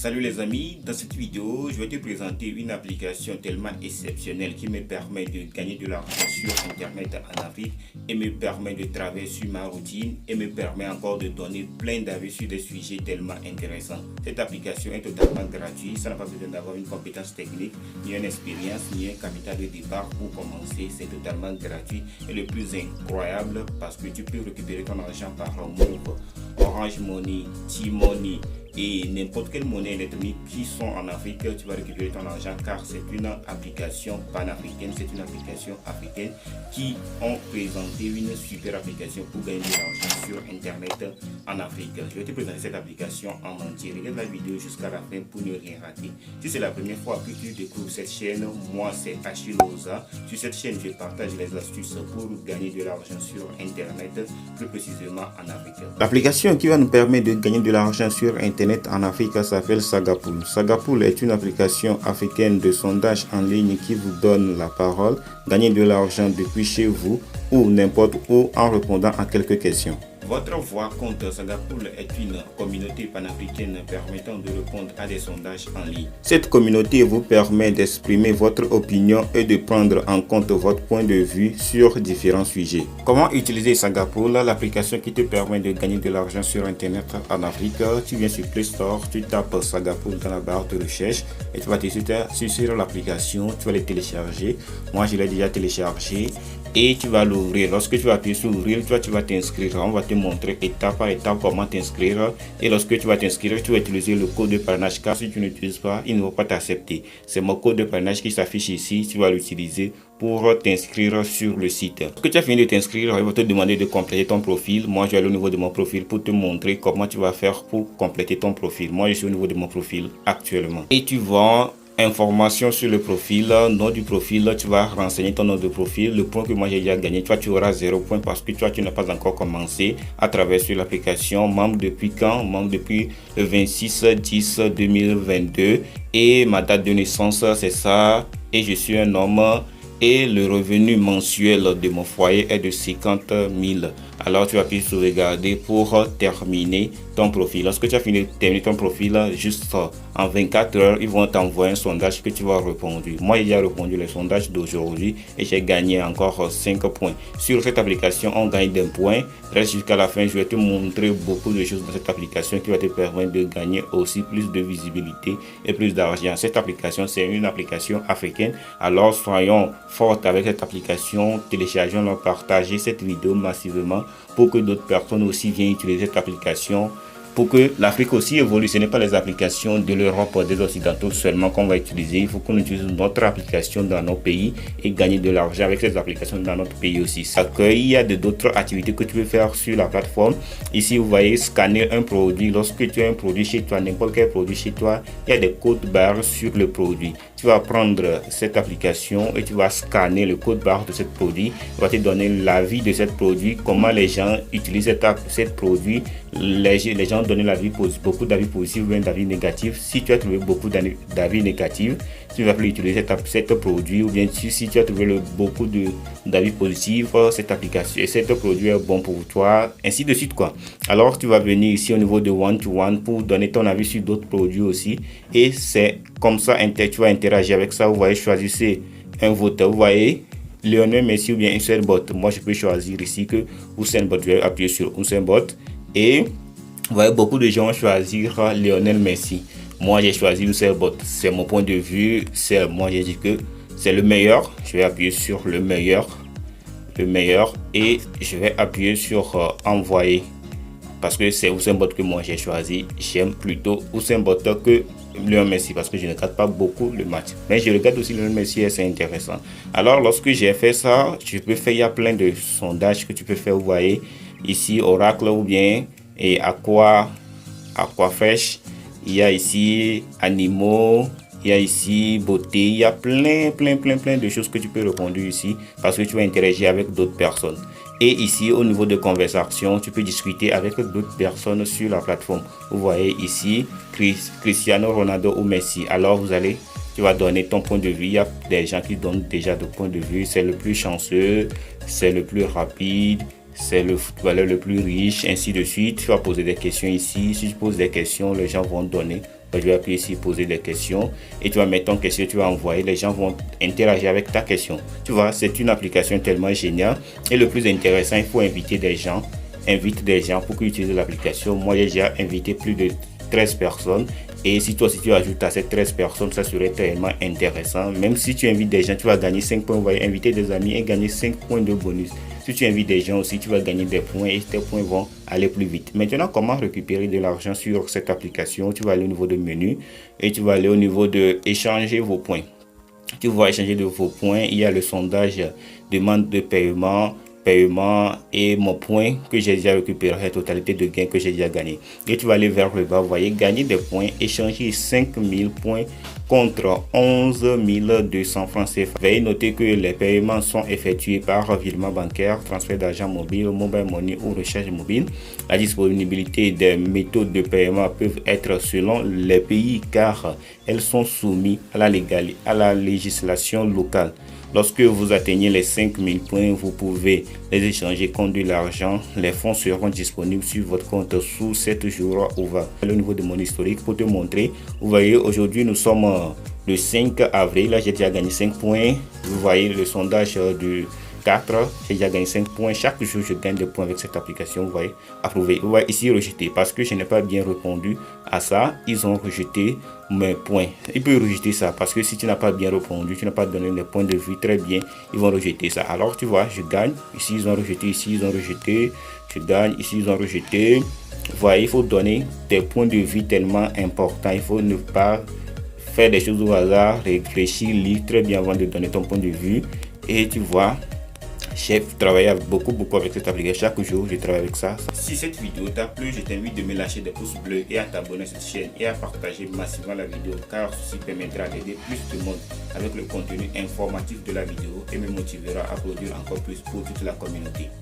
Salut les amis, dans cette vidéo, je vais te présenter une application tellement exceptionnelle qui me permet de gagner de l'argent sur internet en Afrique et me permet de travailler sur ma routine et me permet encore de donner plein d'avis sur des sujets tellement intéressants. Cette application est totalement gratuite, ça n'a pas besoin d'avoir une compétence technique, ni une expérience, ni un capital de départ pour commencer. C'est totalement gratuit et le plus incroyable parce que tu peux récupérer ton argent par Move, Orange Money, T-Money et n'importe quelle monnaie électronique qui sont en Afrique. Tu vas récupérer ton argent car c'est une application panafricaine, c'est une application africaine qui ont présenté une super application pour gagner de l'argent sur internet en Afrique. Je vais te présenter cette application en entier. Regarde la vidéo jusqu'à la fin pour ne rien rater. Si c'est la première fois que tu découvres cette chaîne, moi c'est Achiloza. Sur cette chaîne, je partage les astuces pour gagner de l'argent sur internet, plus précisément en Afrique. L'application qui va nous permettre de gagner de l'argent sur internet en Afrique s'appelle Sagapool. Sagapool est une application africaine de sondage en ligne qui vous donne la parole, gagner de l'argent depuis chez vous ou n'importe où en répondant à quelques questions. Votre voix compte. Sagapool est une communauté panafricaine permettant de répondre à des sondages en ligne. Cette communauté vous permet d'exprimer votre opinion et de prendre en compte votre point de vue sur différents sujets. Comment utiliser Sagapool, l'application qui te permet de gagner de l'argent sur internet en Afrique? Tu viens sur Play Store, tu tapes Sagapool dans la barre de recherche et tu vas te sur l'application, tu vas le télécharger. Moi je l'ai déjà téléchargé et tu vas l'ouvrir. Lorsque tu vas appuyer sur ouvrir, tu vas t'inscrire. On va te montrer étape par étape comment t'inscrire, et lorsque tu vas t'inscrire, tu vas utiliser le code de parrainage car si tu n'utilises pas, il ne va pas t'accepter. C'est mon code de parrainage qui s'affiche ici, tu vas l'utiliser pour t'inscrire sur le site. Lorsque tu as fini de t'inscrire, il va te demander de compléter ton profil. Moi je vais aller au niveau de mon profil pour te montrer comment tu vas faire pour compléter ton profil. Moi je suis au niveau de mon profil actuellement et tu vas information sur le profil, nom du profil, tu vas renseigner ton nom de profil, le point que moi j'ai déjà gagné, tu auras 0 point parce que tu n'as pas encore commencé à travers sur l'application. Membre depuis quand? Membre depuis le 26/10/2022 et ma date de naissance c'est ça et je suis un homme et le revenu mensuel de mon foyer est de 50 000. Alors tu appuies sur regarder pour terminer ton profil. Lorsque tu as fini de terminer ton profil, juste en 24 heures, ils vont t'envoyer un sondage que tu vas répondre. Moi, j'ai déjà répondu le sondage d'aujourd'hui et j'ai gagné encore 5 points. Sur cette application, on gagne d'un point. Reste jusqu'à la fin, je vais te montrer beaucoup de choses dans cette application qui va te permettre de gagner aussi plus de visibilité et plus d'argent. Cette application, c'est une application africaine. Alors, soyons forts avec cette application. Téléchargeons-la, partagez cette vidéo massivement pour que d'autres personnes aussi viennent utiliser cette application, pour que l'Afrique aussi évolue. Ce n'est pas les applications de l'Europe, des Occidentaux seulement qu'on va utiliser. Il faut qu'on utilise notre application dans nos pays et gagner de l'argent avec ces applications dans notre pays aussi. Il y a d'autres activités que tu peux faire sur la plateforme. Ici, vous voyez, scanner un produit. Lorsque tu as un produit chez toi, n'importe quel produit chez toi, il y a des codes barres sur le produit. Tu vas prendre cette application et tu vas scanner le code barre de ce produit. Il va te donner l'avis de ce produit, comment les gens utilisent cet produit. Les gens donnent beaucoup d'avis positifs ou bien d'avis négatifs. Si tu as trouvé beaucoup d'avis négatifs, tu vas plus utiliser cet produit, ou bien si tu as trouvé beaucoup d'avis positifs, cette application et cet produit est bon pour toi, ainsi de suite quoi. Alors tu vas venir ici au niveau de one to one pour donner ton avis sur d'autres produits aussi, et c'est comme ça tu vas interagir avec ça. Vous voyez, choisissez un voteur, vous voyez Lionel Messi ou bien Usain Bolt. Moi je peux choisir ici que Usain Bolt. Je vais appuyer sur Usain Bolt et vous voyez, beaucoup de gens vont choisir Lionel Messi. Moi, j'ai choisi Usain Bolt. C'est mon point de vue. Moi, j'ai dit que c'est le meilleur. Je vais appuyer sur le meilleur. Et je vais appuyer sur envoyer. Parce que c'est Usain Bolt que moi, j'ai choisi. J'aime plutôt Usain Bolt que Lionel Messi parce que je ne regarde pas beaucoup le match. Mais je regarde aussi Lionel Messi et c'est intéressant. Alors, lorsque j'ai fait ça, il y a plein de sondages que tu peux faire. Vous voyez, ici, Oracle ou bien et Aquafresh, il y a ici animaux, il y a ici beauté, il y a plein de choses que tu peux répondre ici parce que tu vas interagir avec d'autres personnes. Et ici au niveau de conversation, tu peux discuter avec d'autres personnes sur la plateforme. Vous voyez ici Cristiano Ronaldo ou Messi. Alors tu vas donner ton point de vue. Il y a des gens qui donnent déjà de point de vue. C'est le plus chanceux, c'est le plus rapide, c'est le footballeur le plus riche, ainsi de suite. Tu vas poser des questions ici. Si tu poses des questions, les gens vont donner Je vais appuyer ici poser des questions et tu vas mettre ton question, tu vas envoyer, les gens vont interagir avec ta question. Tu vois, c'est une application tellement géniale et le plus intéressant, il faut inviter des gens. Invite des gens pour qu'ils utilisent l'application. Moi, j'ai déjà invité plus de 13 personnes. Et si toi aussi tu ajoutes à ces 13 personnes, ça serait tellement intéressant. Même si tu invites des gens, tu vas gagner 5 points. Vous voyez, inviter des amis et gagner 5 points de bonus. Si tu invites des gens aussi, tu vas gagner des points et tes points vont aller plus vite. Maintenant, comment récupérer de l'argent sur cette application? Tu vas aller au niveau de menu et tu vas aller au niveau de échanger vos points. Tu vas échanger de vos points. Il y a le sondage demande de paiement et mon point que j'ai déjà récupéré, la totalité de gains que j'ai déjà gagné. Et tu vas aller vers le bas, vous voyez, gagner des points, échanger 5000 points contre 11 200 francs CFA. Veuillez noter que les paiements sont effectués par virement bancaire, transfert d'argent mobile, mobile money ou recharge mobile. La disponibilité des méthodes de paiement peuvent être selon les pays car elles sont soumises à la législation locale. Lorsque vous atteignez les 5000 points, vous pouvez les échanger contre de l'argent. Les fonds seront disponibles sur votre compte sous 7 jours ouvrés. Au niveau de mon historique, pour te montrer, vous voyez, aujourd'hui nous sommes le 5 avril. Là, j'ai déjà gagné 5 points. Vous voyez le sondage du 4, j'ai déjà gagné 5 points. Chaque jour, je gagne des points avec cette application. Vous voyez, approuvé. Vous voyez ici, rejeté. Parce que je n'ai pas bien répondu à ça, ils ont rejeté mes points. Ils peuvent rejeter ça parce que si tu n'as pas bien répondu, tu n'as pas donné les points de vue très bien, ils vont rejeter ça. Alors, tu vois, je gagne. Ici, ils ont rejeté. Ici, ils ont rejeté. Je gagne. Ici, ils ont rejeté. Vous voyez, il faut donner des points de vue tellement importants. Il faut ne pas faire des choses au hasard, réfléchir, lire très bien avant de donner ton point de vue. Et tu vois, j'ai travaillé beaucoup avec cette application. Chaque jour, je travaille avec ça. Si cette vidéo t'a plu, je t'invite de me lâcher des pouces bleus et à t'abonner à cette chaîne et à partager massivement la vidéo car ceci permettra d'aider plus de monde avec le contenu informatif de la vidéo et me motivera à produire encore plus pour toute la communauté.